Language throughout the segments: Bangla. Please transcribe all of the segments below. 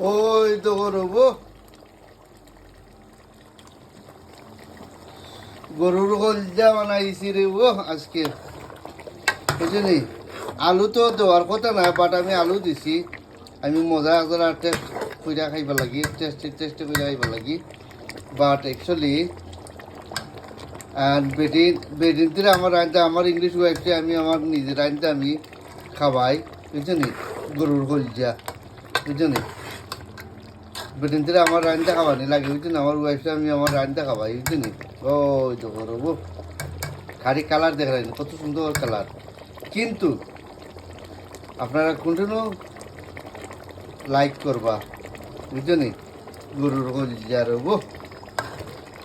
ওই তো গরু গরুর কলজা বানাইছি রে আজকে বুঝলি। আলু তো দেওয়ার কথা না, বাট আমি আলু দিছি। আমি মজা করে টেস্ট করে খাইবা লাগি, টেস্টি করে খাইবা লাগি। বাট অ্যাকচুয়ালি বেডিন বেডিন থেকে আমার রাঁধতে, আমার ইংলিশ ওয়াইফকে আমি আমার নিজের রাঁধতে আমি খাওয়াই, বুঝলি। গরুর কলজা বুঝলি, বেদিন থেকে আমার রান্না খাওয়ানি লাগে বুঝছেন। আমার ওয়াইফটা আমি আমার রান্না খাওয়াই বুঝছেন। ওই তো করবো খালি কালার দেখালেন, কত সুন্দর কালার। কিন্তু আপনারা কন্টিনিউ লাইক করবা বুঝছেন। গরুর কলজা রবো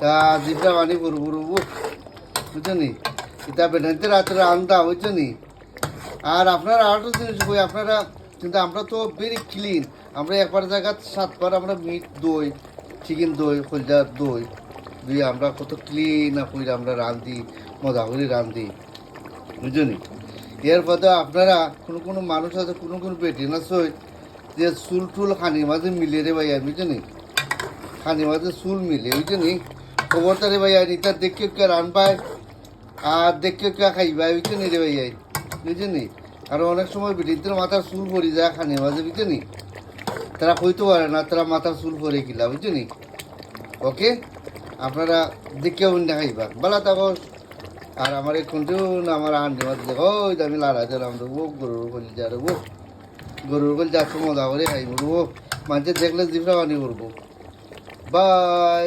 তা জিভটা পানি করবো রবো বুঝছেন। এটা বেদান্তে রাত্রে আনতা বুঝছেন। আর আপনারা আরেকটা জিনিস কই, আপনারা কিন্তু আমরা তো ভেরি ক্লিন। আমরা একবার জায়গা 7বার আমরা মিট দই, চিকেন দই, কলজার দই দিয়ে আমরা কত ক্লিন কইরা আমরা রাঁধি, মজা করে রাঁধি বুঝলি। এর পথে আপনারা কোনো মানুষ আছে, কোনো বেটিন আছে যে চুল টুল খানির মাঝে মিলে রে ভাইয়া বুঝলি। খানির মাঝে চুল মিলে বুঝলি, খবরটা রে ভাইয়া নিতার দেখে কে রান পায় আর দেখে কে খাইবাই বুঝলি রে ভাইয়াই বুঝলি। আর অনেক সময় ব্রিটিশদের মাথার চুল পরি যায় খানি মাঝে বুঝলি, তারা কইতে পারে না তারা মাথার চুল পরে কিলা বুঝলি। ওকে, আপনারা দেখে উন্ডা খাইবা বলা থাকো। আর আমার কোনটিও না আমার আন্টি মাঝে দেখো ওই আমি লাড়া দিলাম দেবো গরুর কলজা দেবো, গরুর কলজা মজা করে খাইব দেবো। মানুষের দেখলে জিভটা পানি করবো। বাই।